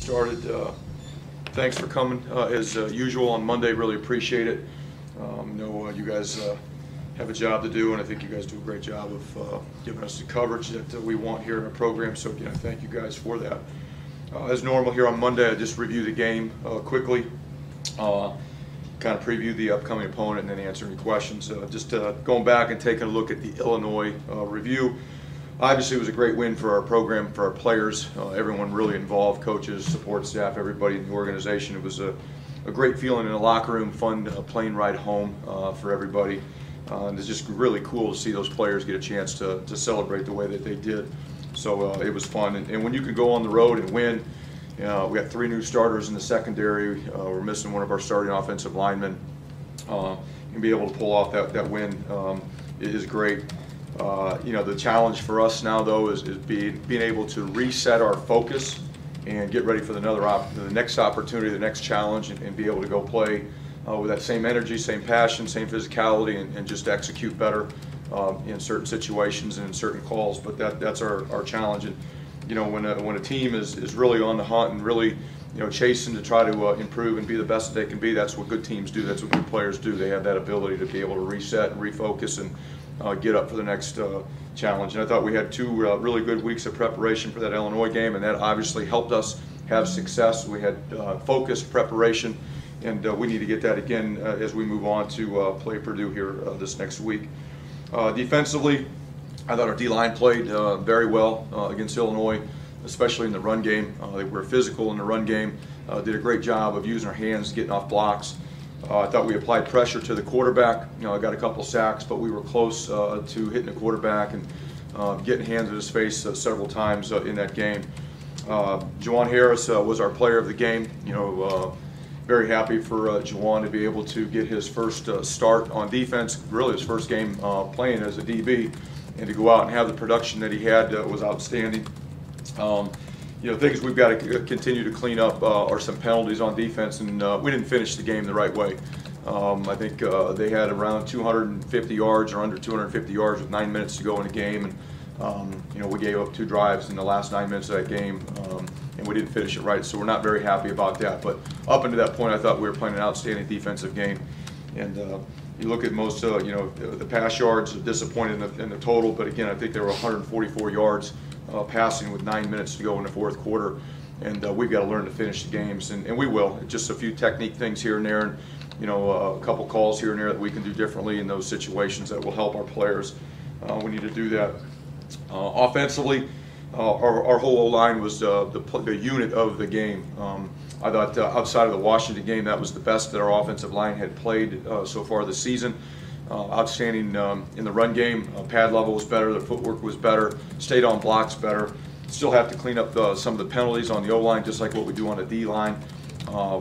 started. Thanks for coming as usual on Monday. Really appreciate it. Know you guys have a job to do, and I think you guys do a great job of giving us the coverage that we want here in our program. So again, I thank you guys for that. As normal here on Monday, I just review the game quickly, kind of preview the upcoming opponent, and then answer any questions. Just going back and taking a look at the Illinois review. Obviously, it was a great win for our program, for our players, everyone really involved, coaches, support staff, everybody in the organization. It was a great feeling in the locker room, fun plane ride home for everybody. And it's just really cool to see those players get a chance to celebrate the way that they did. So it was fun. And when you can go on the road and win, we got 3 new starters in the secondary. We're missing one of our starting offensive linemen. And be able to pull off that win is great. The challenge for us now, though, is being able to reset our focus and get ready for the next opportunity, the next challenge, and be able to go play with that same energy, same passion, same physicality, and just execute better in certain situations and in certain calls. But that's our challenge. And when a team is really on the hunt and really chasing to try to improve and be the best that they can be, that's what good teams do. That's what good players do. They have that ability to be able to reset and refocus and get up for the next challenge. And I thought we had 2 really good weeks of preparation for that Illinois game, and that obviously helped us have success. We had focused preparation, and we need to get that again as we move on to play Purdue here this next week. Defensively, I thought our D-line played very well against Illinois, especially in the run game. They were physical in the run game, did a great job of using our hands, getting off blocks. I thought we applied pressure to the quarterback. I got a couple sacks, but we were close to hitting the quarterback and getting hands in his face several times in that game. Juwan Harris was our player of the game. Very happy for Juwan to be able to get his first start on defense, really his first game playing as a DB, and to go out and have the production that he had was outstanding. Things we've got to continue to clean up are some penalties on defense, and we didn't finish the game the right way. I think they had around 250 yards or under 250 yards with 9 minutes to go in the game, and we gave up 2 drives in the last 9 minutes of that game, and we didn't finish it right. So we're not very happy about that. But up until that point, I thought we were playing an outstanding defensive game. And you look at most, the pass yards, disappointed in the total, but again, I think there were 144 yards. Passing with 9 minutes to go in the 4th quarter, and we've got to learn to finish the games, and we will. Just a few technique things here and there, and a couple calls here and there that we can do differently in those situations that will help our players. We need to do that. Offensively, our whole O-line was the unit of the game. I thought outside of the Washington game, that was the best that our offensive line had played so far this season. Outstanding in the run game. Pad level was better, the footwork was better, stayed on blocks better. Still have to clean up some of the penalties on the O-line, just like what we do on the D-line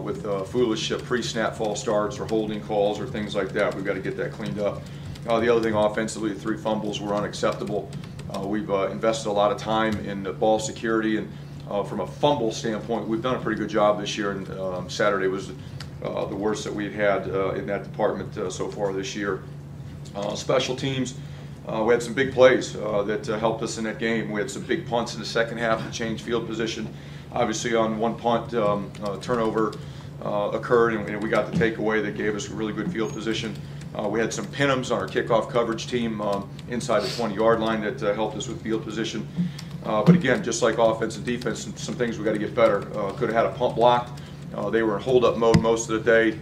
with foolish pre-snap false starts or holding calls or things like that. We've got to get that cleaned up. The other thing offensively, the 3 fumbles were unacceptable. We've invested a lot of time in the ball security, and from a fumble standpoint, we've done a pretty good job this year, and Saturday was the worst that we've had in that department so far this year. Special teams, we had some big plays that helped us in that game. We had some big punts in the second half to change field position. Obviously on one punt, turnover occurred, and we got the takeaway that gave us a really good field position. We had some pin-ems on our kickoff coverage team inside the 20-yard line that helped us with field position. But again, just like offense and defense, some things we got to get better. Could have had a punt blocked. They were in hold-up mode most of the day.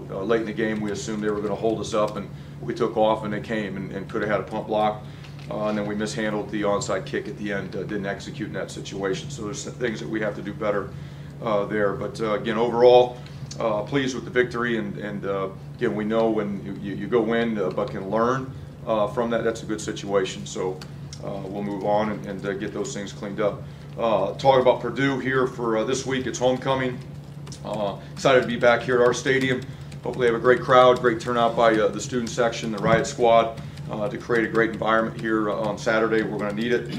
Late in the game, we assumed they were going to hold us up, and we took off, and they came and could have had a punt block. And then we mishandled the onside kick at the end, didn't execute in that situation. So there's some things that we have to do better there. But again, overall, pleased with the victory. And again, we know when you go win but can learn from that, that's a good situation. So we'll move on and get those things cleaned up. Talk about Purdue here for this week. It's homecoming. Excited to be back here at our stadium. Hopefully have a great crowd, great turnout by the student section, the riot squad, to create a great environment here on Saturday. We're going to need it.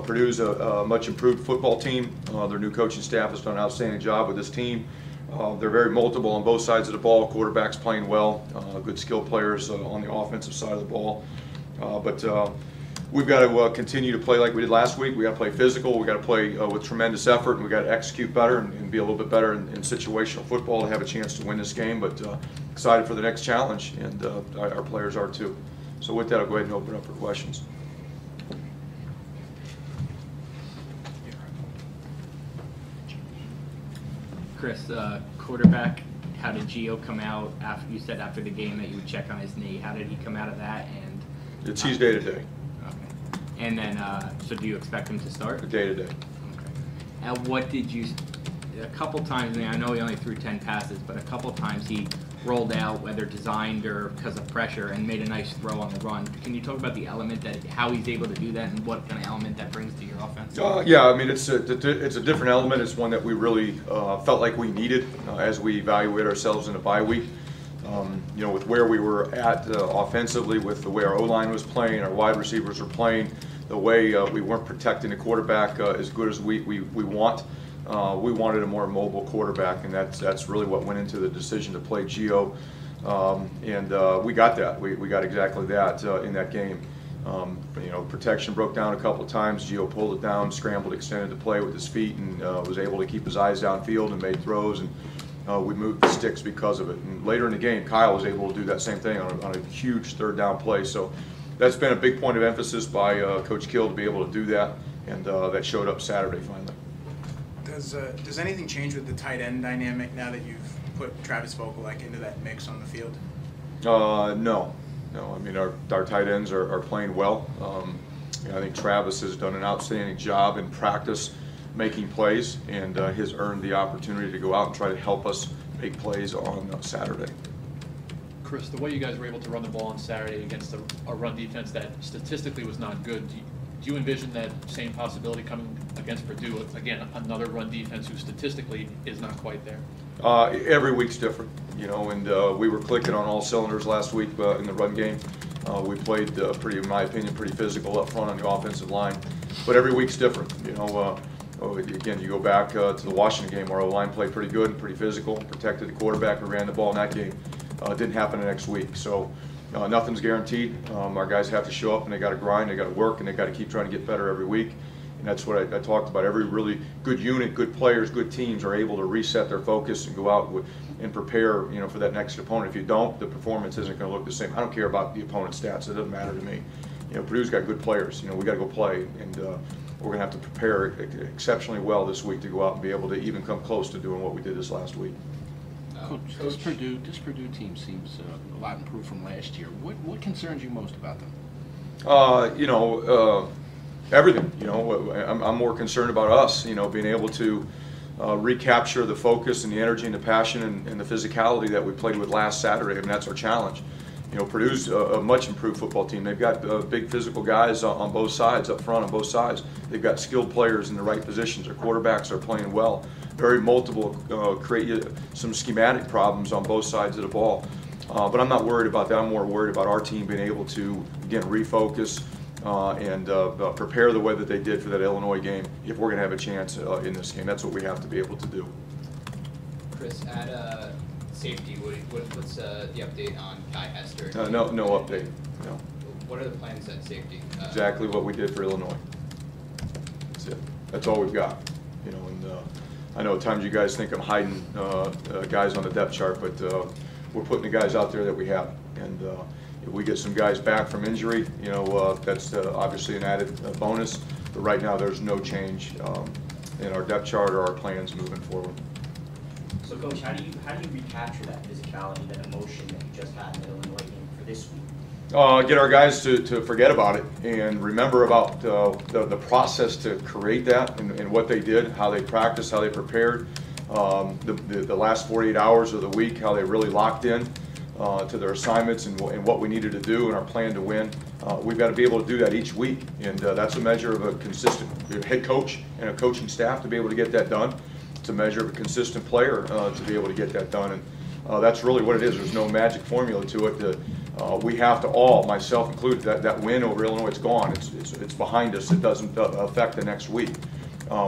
Purdue's a much improved football team. Their new coaching staff has done an outstanding job with this team. They're very multiple on both sides of the ball. Quarterback's playing well, good skill players on the offensive side of the ball. But we've got to continue to play like we did last week. We got to play physical. We got to play with tremendous effort, and we got to execute better and be a little bit better in situational football to have a chance to win this game. But excited for the next challenge, and our players are too. So with that, I'll go ahead and open up for questions. Chris, quarterback, how did Gio come out? After you said after the game that you would check on his knee. How did he come out of that? And It's he's day to day. Okay. And then, so do you expect him to start? Day to day. Okay. And what did you? A couple times, I know he only threw 10 passes, but a couple times he rolled out, whether designed or because of pressure, and made a nice throw on the run. Can you talk about the element that, how he's able to do that, and what kind of element that brings to your offense? Yeah, I mean it's a different element. It's one that we really felt like we needed as we evaluate ourselves in a bye week. You know, with where we were at offensively, with the way our O-line was playing, our wide receivers were playing, the way we weren't protecting the quarterback as good as we want. We wanted a more mobile quarterback, and that's really what went into the decision to play Gio, and we got that. We got exactly that in that game. You know, protection broke down a couple of times. Gio pulled it down, scrambled, extended the play with his feet, and was able to keep his eyes downfield and made throws. And we moved the sticks because of it. And later in the game, Kyle was able to do that same thing on a huge third down play. So that's been a big point of emphasis by Coach Kill to be able to do that, and that showed up Saturday finally. Does anything change with the tight end dynamic now that you've put Travis Vokalek into that mix on the field? No. I mean, our tight ends are playing well. You know, I think Travis has done an outstanding job in practice making plays, and has earned the opportunity to go out and try to help us make plays on Saturday. Chris, the way you guys were able to run the ball on Saturday against a run defense that statistically was not good, do you envision that same possibility coming against Purdue? Again, another run defense who statistically is not quite there. Every week's different, you know, and we were clicking on all cylinders last week in the run game. We played in my opinion, pretty physical up front on the offensive line. But every week's different, you know. Again, you go back to the Washington game where our line played pretty good, pretty physical, protected the quarterback, we ran the ball in that game. It didn't happen the next week. So nothing's guaranteed. Our guys have to show up, and they got to grind, they got to work, and they got to keep trying to get better every week. And that's what I talked about. Every really good unit, good players, good teams are able to reset their focus and go out and prepare, you know, for that next opponent. If you don't, the performance isn't going to look the same. I don't care about the opponent's stats. It doesn't matter to me. You know, Purdue's got good players. You know, we got to go play, and we're going to have to prepare exceptionally well this week to go out and be able to even come close to doing what we did this last week. Coach, this Purdue team seems a lot improved from last year. What concerns you most about them? You know, everything. You know, I'm more concerned about us. You know, being able to recapture the focus and the energy and the passion and the physicality that we played with last Saturday. I mean, that's our challenge. You know, Purdue's a much improved football team. They've got big physical guys on both sides, up front on both sides. They've got skilled players in the right positions. Their quarterbacks are playing well. Very multiple, create some schematic problems on both sides of the ball. But I'm not worried about that. I'm more worried about our team being able to, again, refocus and prepare the way that they did for that Illinois game if we're going to have a chance in this game. That's what we have to be able to do. Chris, at safety, what's the update on Kai Hester? No update. No. What are the plans at safety? Exactly what we did for Illinois. That's it. That's all we've got. You know, and I know at times you guys think I'm hiding guys on the depth chart, but we're putting the guys out there that we have. And if we get some guys back from injury, you know, that's obviously an added bonus. But right now, there's no change in our depth chart or our plans moving forward. So, Coach, how do you recapture that physicality, that emotion that you just had in the Illinois game for this week? Get our guys to forget about it and remember about the process to create that and what they did, how they practiced, how they prepared, the last 48 hours of the week, how they really locked in to their assignments and what we needed to do and our plan to win. We've got to be able to do that each week, and that's a measure of a consistent head coach and a coaching staff to be able to get that done. It's a measure of a consistent player to be able to get that done, and that's really what it is. There's no magic formula to it. We have to all, myself included, that win over Illinois, it's gone. It's behind us. It doesn't affect the next week.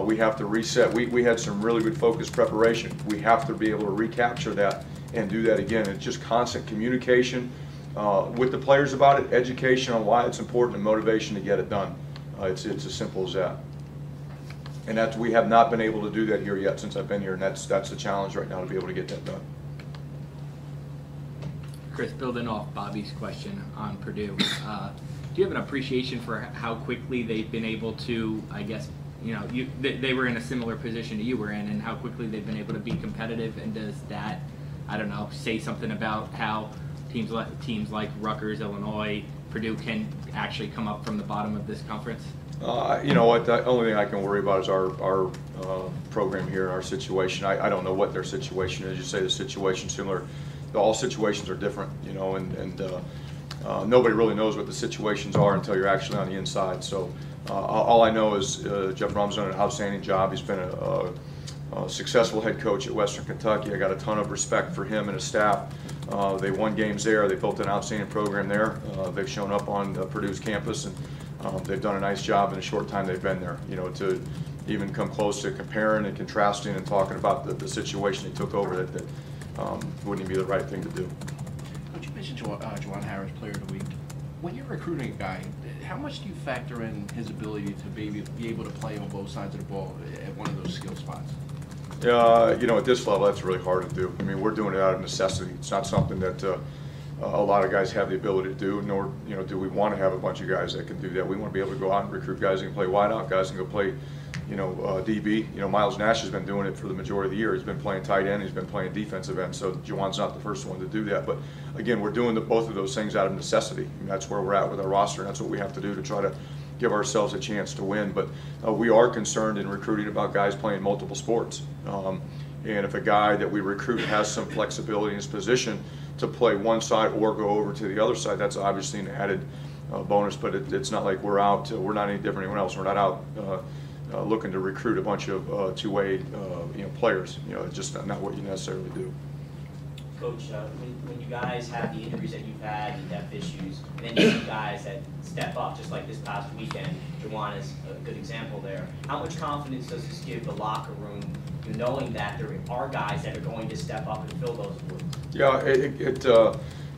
We have to reset. We had some really good focused preparation. We have to be able to recapture that and do that again. It's just constant communication, with the players about it, education on why it's important and motivation to get it done. It's as simple as that. And we have not been able to do that here yet since I've been here, and that's the challenge right now, to be able to get that done. Chris, building off Bobby's question on Purdue, do you have an appreciation for how quickly they've been able to, I guess, they were in a similar position to you were in, and how quickly they've been able to be competitive? And does that, I don't know, say something about how teams like Rutgers, Illinois, Purdue can actually come up from the bottom of this conference? You know what, the only thing I can worry about is our program here, our situation. I don't know what their situation is. You say the situation's similar. All situations are different, and nobody really knows what the situations are until you're actually on the inside. So all I know is Jeff Brum's done an outstanding job. He's been a successful head coach at Western Kentucky. I got a ton of respect for him and his staff. They won games there. They built an outstanding program there. They've shown up on Purdue's campus, and they've done a nice job in the short time they've been there. To even come close to comparing and contrasting and talking about the situation he took over, that wouldn't even be the right thing to do. Coach, you mentioned Juwan Harris, Player of the Week. When you're recruiting a guy, how much do you factor in his ability to be able to play on both sides of the ball at one of those skill spots? At this level, that's really hard to do. I mean, we're doing it out of necessity. It's not something that a lot of guys have the ability to do, nor do we want to have a bunch of guys that can do that. We want to be able to go out and recruit guys that can play wideout, guys that can go play DB. Miles Nash has been doing it for the majority of the year. He's been playing tight end. He's been playing defensive end. So Juwan's not the first one to do that. But again, we're doing both of those things out of necessity. I mean, that's where we're at with our roster, and that's what we have to do to try to give ourselves a chance to win. But we are concerned in recruiting about guys playing multiple sports. And if a guy that we recruit has some flexibility in his position to play one side or go over to the other side, that's obviously an added bonus. But it's not like we're out. We're not any different than anyone else. We're not out looking to recruit a bunch of two-way players. It's just not what you necessarily do. Coach, when you guys have the injuries that you've had and depth issues, and then you see guys that step up, just like this past weekend, Juwan is a good example there. How much confidence does this give the locker room, knowing that there are guys that are going to step up and fill those voids? Yeah, it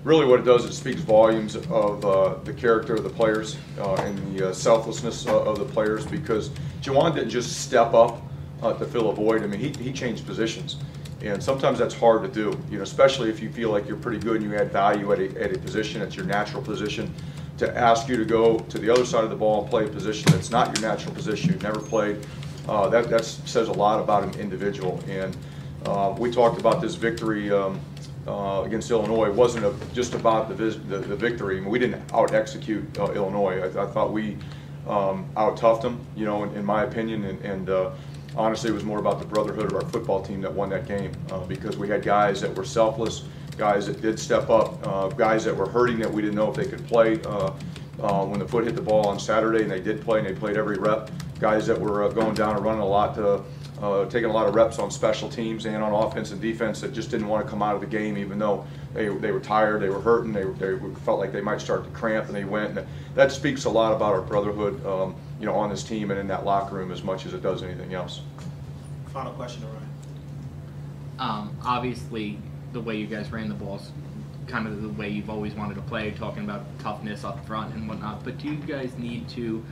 really what it does, it speaks volumes of the character of the players and the selflessness of the players, because Juwan didn't just step up to fill a void. I mean, he changed positions. And sometimes that's hard to do, especially if you feel like you're pretty good and you add value at a position, it's your natural position. To ask you to go to the other side of the ball and play a position that's not your natural position, you've never played, that says a lot about an individual. And we talked about this victory against Illinois. It wasn't just about the victory. I mean, we didn't out-execute Illinois. I thought we out-toughed them, in my opinion, and honestly, it was more about the brotherhood of our football team that won that game, because we had guys that were selfless, guys that did step up, guys that were hurting that we didn't know if they could play when the foot hit the ball on Saturday, and they did play, and they played every rep. Guys that were going down and running a lot, taking a lot of reps on special teams and on offense and defense, that just didn't want to come out of the game, even though they were tired, they were hurting, they felt like they might start to cramp, and they went. And that speaks a lot about our brotherhood, on this team and in that locker room as much as it does anything else. Final question to Ryan. Obviously, the way you guys ran the balls, kind of the way you've always wanted to play, talking about toughness up front and whatnot. But do you guys need to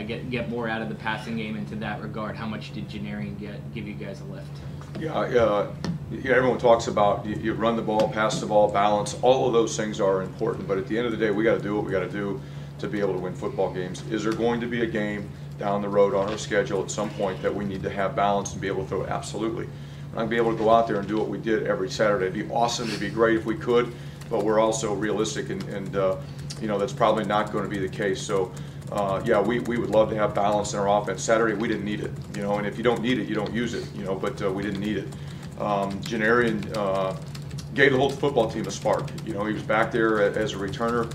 get more out of the passing game into that regard? How much did Janarian give you guys a lift? Yeah, everyone talks about you run the ball, pass the ball, balance. All of those things are important, but at the end of the day, we got to do what we got to do to be able to win football games. Is there going to be a game down the road on our schedule at some point that we need to have balance and be able to throw? Absolutely. We're not going to be able to go out there and do what we did every Saturday. It'd be awesome. It'd be great if we could, but we're also realistic, and that's probably not going to be the case. So. Yeah, we would love to have balance in our offense. Saturday, we didn't need it, and if you don't need it, you don't use it, but we didn't need it. Janarian gave the whole football team a spark. He was back there as a returner,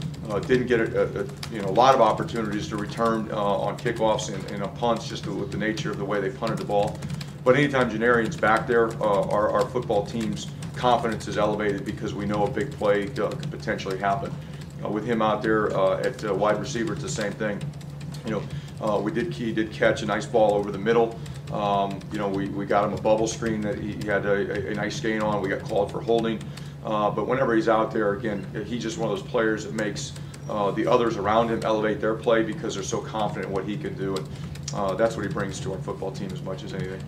didn't get a lot of opportunities to return on kickoffs and on punts, just with the nature of the way they punted the ball. But anytime Janarian's back there, our football team's confidence is elevated, because we know a big play could potentially happen. With him out there at wide receiver, it's the same thing. He did catch a nice ball over the middle. We got him a bubble screen that he had a nice gain on. We got called for holding. But whenever he's out there, again, he's just one of those players that makes the others around him elevate their play because they're so confident in what he can do. And that's what he brings to our football team as much as anything.